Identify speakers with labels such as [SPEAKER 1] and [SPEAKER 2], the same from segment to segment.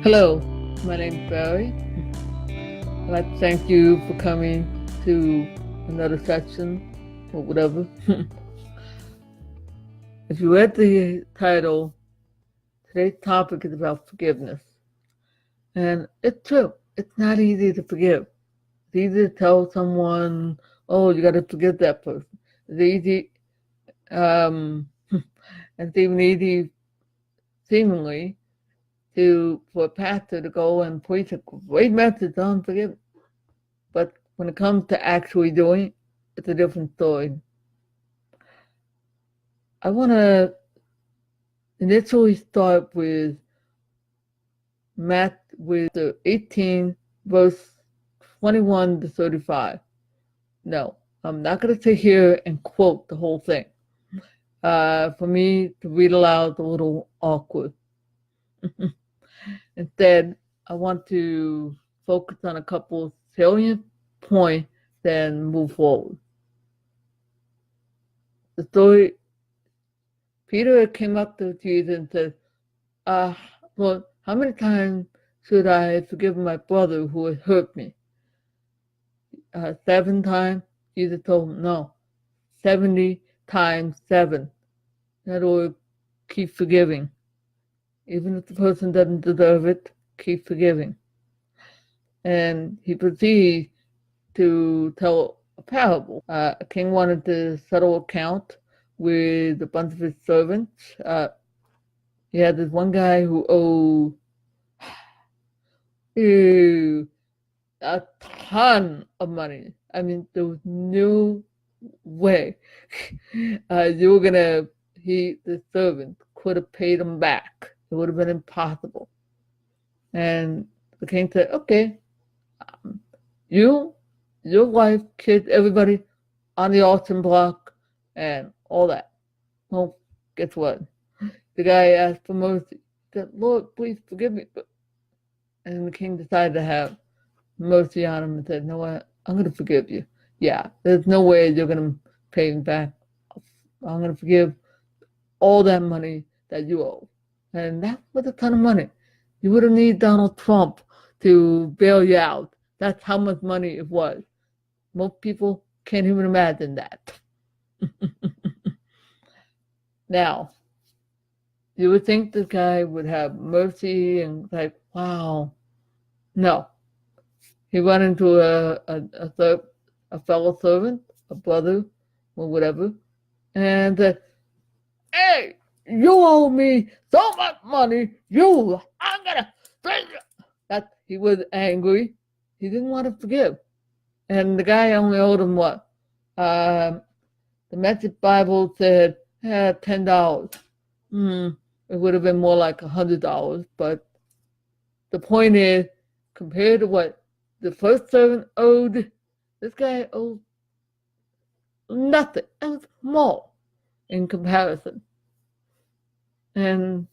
[SPEAKER 1] Hello, my name's Barry. I'd like to thank you for coming to another section or whatever. If you read the title, today's topic is about forgiveness. And it's true, it's not easy to forgive. It's easy to tell someone, oh, you got to forgive that person. It's easy, and it's even easy, seemingly, for a pastor to go and preach a great message on forgiveness. But when it comes to actually doing it, it's a different story. I want to initially start with Matthew 18, verse 21 to 35. No, I'm not going to sit here and quote the whole thing. For me to read aloud is a little awkward. Instead, I want to focus on a couple salient points, then move forward. The story, Peter came up to Jesus and said, Lord, how many times should I forgive my brother who has hurt me? 7 times? Jesus told him, no, 70 times 7. In other words, keep forgiving. Even if the person doesn't deserve it, keep forgiving. And he proceeds to tell a parable. A king wanted to settle account with a bunch of his servants. He had this one guy who owed a ton of money. I mean, there was no way the servant could have paid him back. It would have been impossible. And the king said, okay, your wife, kids, everybody on the auction block and all that. Well, guess what? The guy asked for mercy. He said, Lord, please forgive me. And the king decided to have mercy on him and said, no, I'm going to forgive you. Yeah, there's no way you're going to pay me back. I'm going to forgive all that money that you owe. And that was a ton of money. You would have needed Donald Trump to bail you out. That's how much money it was. Most people can't even imagine that. Now, you would think this guy would have mercy and like, wow. No. He run into a fellow servant, a brother, or whatever, and said, hey, you owe me so much money, I'm gonna bring you. That he was angry. He didn't want to forgive. And the guy only owed him what? The Message Bible said, $10. It would have been more like $100, but the point is, compared to what the first servant owed, this guy owed nothing. It was small in comparison. And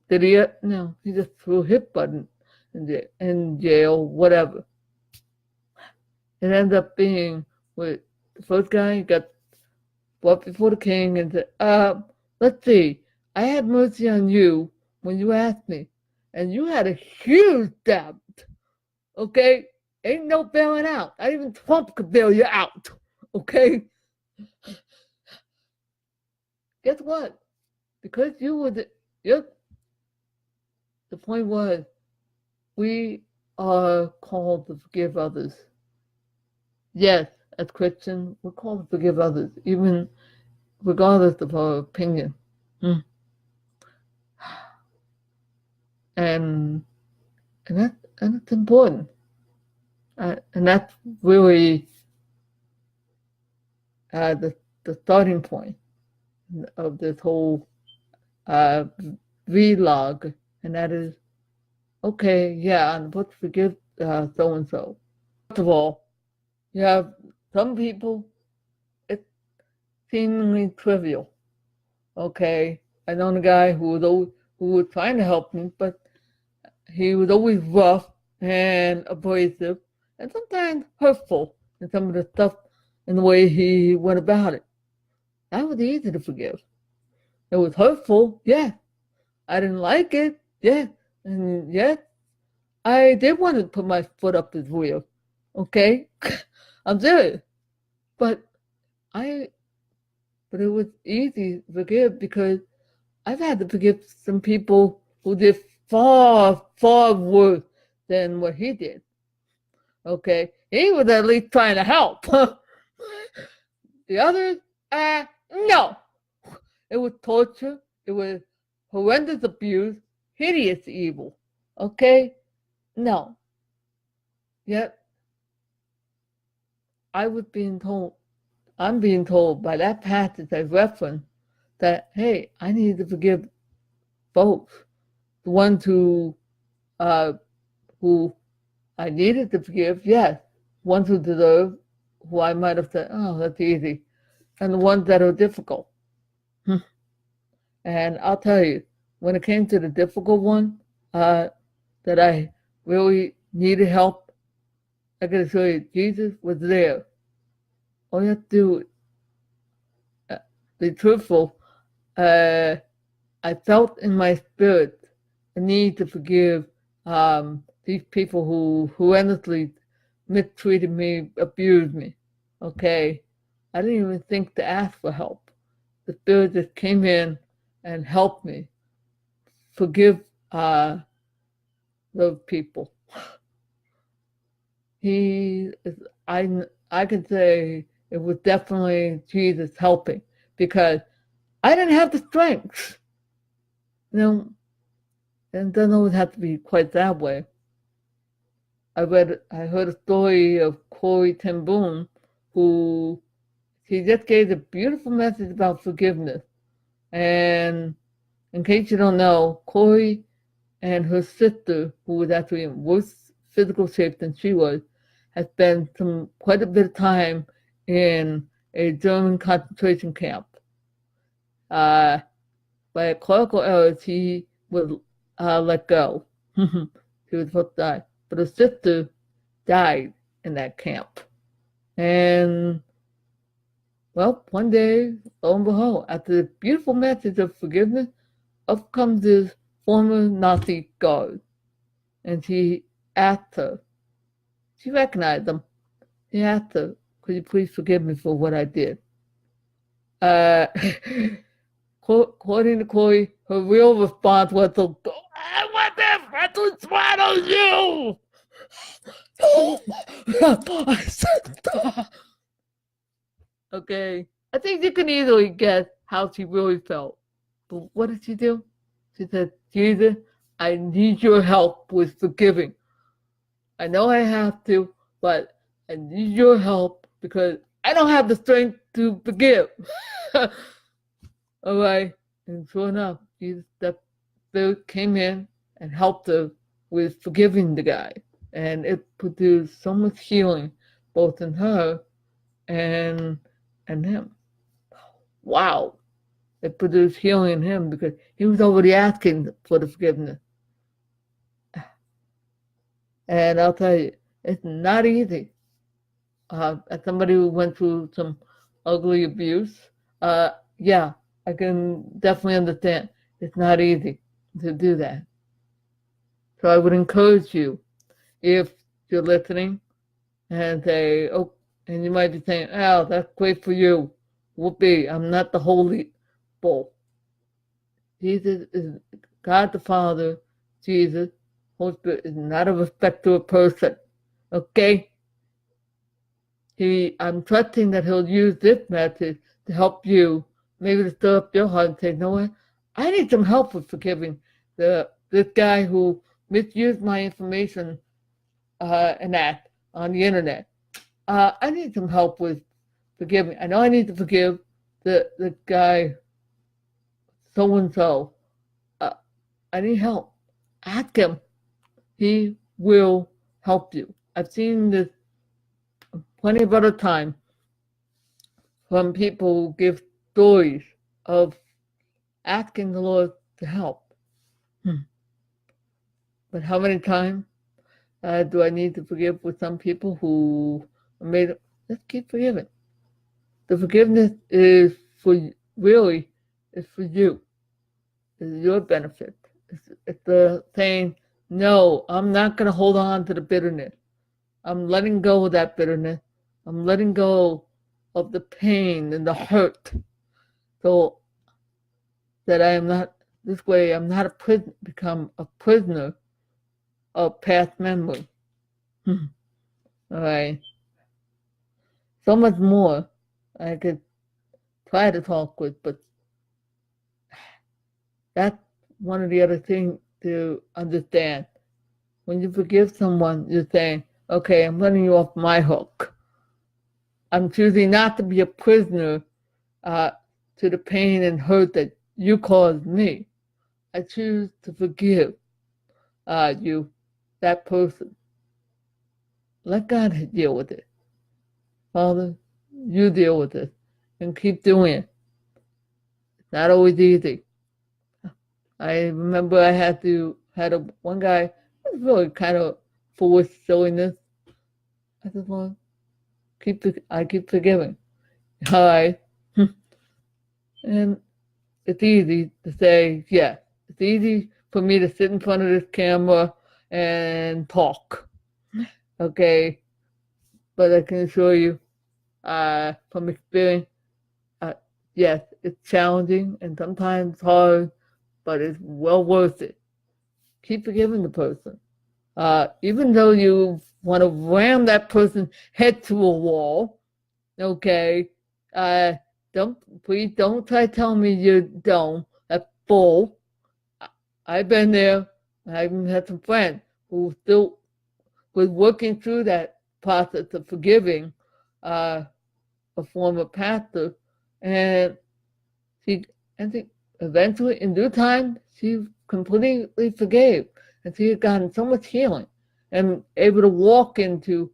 [SPEAKER 1] did he? No, he just threw a hit button in jail, whatever. It ended up being with the first guy got brought before the king and said, let's see, I had mercy on you when you asked me, and you had a huge debt. Okay? Ain't no bailing out. Not even Trump could bail you out. Okay? Guess what? Because you were the point was, we are called to forgive others. Yes, as Christians, we're called to forgive others, even regardless of our opinion. And that's important. And that's really the starting point of this whole vlog, and that is, okay, yeah, I'm supposed to forgive so-and-so. First of all, you have some people, it's seemingly trivial. Okay, I know a guy who was trying to help me, but he was always rough and abrasive and sometimes hurtful in some of the stuff and the way he went about it. That was easy to forgive. It was hurtful, yeah. I didn't like it, yeah. And yes, I did want to put my foot up his rear. Okay? I'm serious. But I but it was easy to forgive because I've had to forgive some people who did far, far worse than what he did. Okay? He was at least trying to help. The others, no. It was torture. It was horrendous abuse, hideous evil. Okay? No. Yet I'm being told by that passage I referenced that, hey, I need to forgive both. The ones who I needed to forgive, yes. Ones who deserve, who I might have said, oh, that's easy. And the ones that are difficult. And I'll tell you, when it came to the difficult one, that I really needed help, I gotta tell you, Jesus was there. All you have to do, be truthful. Uh, I felt in my spirit a need to forgive these people who horrendously mistreated me, abused me. Okay, I didn't even think to ask for help. The spirit just came in and helped me forgive those people. He is, I can say it was definitely Jesus helping because I didn't have the strength. You know, and it doesn't always have to be quite that way. I heard a story of Corey ten Boom, who he just gave a beautiful message about forgiveness. And in case you don't know, Corey and her sister, who was actually in worse physical shape than she was, had spent quite a bit of time in a German concentration camp. By clerical errors, he was let go. He was supposed to die. But her sister died in that camp. And, well, one day, lo and behold, after the beautiful message of forgiveness, up comes this former Nazi guard. And he asked her, she recognized him. He asked her, could you please forgive me for what I did? Uh, according to Corey, her real response was to go, I want that to swallow you! I said, okay, I think you can easily guess how she really felt. But what did she do? She said, Jesus, I need your help with forgiving. I know I have to, but I need your help because I don't have the strength to forgive. All right. And sure enough, Jesus, that spirit came in and helped her with forgiving the guy. And it produced so much healing, both in her and him. Wow. It produced healing in him because he was already asking for the forgiveness. And I'll tell you, it's not easy. As somebody who went through some ugly abuse, yeah, I can definitely understand. It's not easy to do that. So I would encourage you, if you're listening, and say, oh, and you might be saying, oh, that's great for you. Whoopee, I'm not the holy bull. Jesus is God the Father, Jesus, Holy Spirit is not a respecter of person. Okay? I'm trusting that he'll use this message to help you, maybe to stir up your heart and say, you know what? I need some help with forgiving this guy who misused my information and that on the internet. I need some help with forgiving. I know I need to forgive the guy so and so. I need help. Ask him. He will help you. I've seen this plenty of other times from people who give stories of asking the Lord to help. But how many times do I need to forgive with some people who made? Let's keep forgiving. The forgiveness is really is for you. It's your benefit. It's the saying, no, I'm not going to hold on to the bitterness. I'm letting go of that bitterness. I'm letting go of the pain and the hurt. So that I am not, this way, I'm not become a prisoner of past memory. All right. So much more I could try to talk with, but that's one of the other things to understand. When you forgive someone, you're saying, okay, I'm letting you off my hook. I'm choosing not to be a prisoner to the pain and hurt that you caused me. I choose to forgive you, that person. Let God deal with it. Father, you deal with it and keep doing it. It's not always easy. I remember I had one guy, it was really kind of foolish silliness. I said, well, I keep forgiving. All right. And it's easy to say yes. It's easy for me to sit in front of this camera and talk. Okay. But I can assure you, from experience, yes, it's challenging and sometimes hard, but it's well worth it. Keep forgiving the person. Even though you want to ram that person's head to a wall, okay, please don't try telling me you don't. That's bull. I've been there. I even had some friends who still was working through that process of forgiving a former pastor, and I think eventually, in due time, she completely forgave, and she had gotten so much healing and able to walk into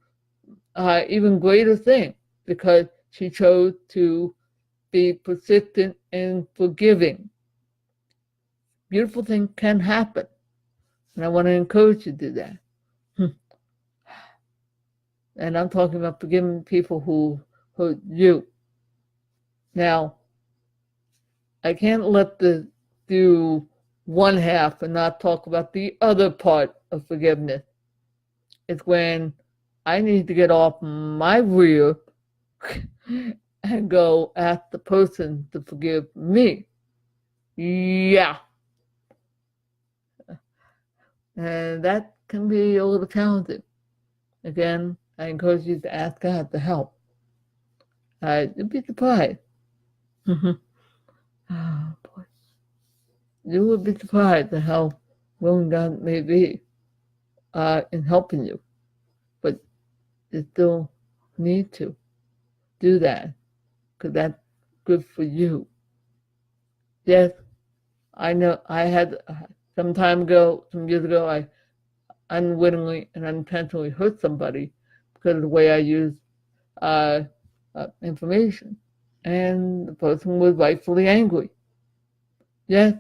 [SPEAKER 1] even greater things because she chose to be persistent in forgiving. Beautiful things can happen, and I want to encourage you to do that. And I'm talking about forgiving people who hurt you. Now, I can't do one half and not talk about the other part of forgiveness. It's when I need to get off my rear and go ask the person to forgive me. Yeah. And that can be a little challenging. Again, I encourage you to ask God to help. You'd be surprised. Oh, boy. You would be surprised at how willing God may be in helping you. But you still need to do that because that's good for you. Yes, I know I had some years ago, I unwittingly and unintentionally hurt somebody because of the way I used information. And the person was rightfully angry. Yes,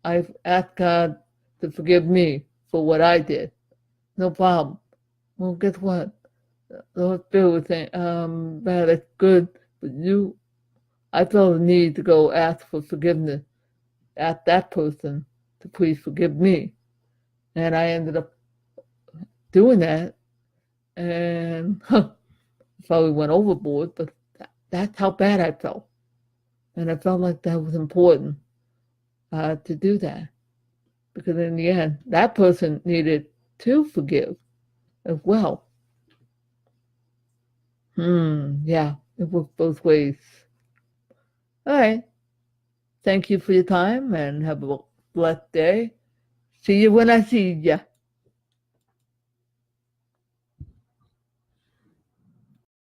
[SPEAKER 1] I've asked God to forgive me for what I did. No problem. Well, guess what? The Holy Spirit was saying, that's good, but I felt the need to go ask for forgiveness, ask that person to please forgive me. And I ended up doing that and probably went overboard, but that's how bad I felt. And I felt like that was important to do that. Because in the end, that person needed to forgive as well. Yeah, it worked both ways. All right. Thank you for your time and have a blessed day. See you when I see ya.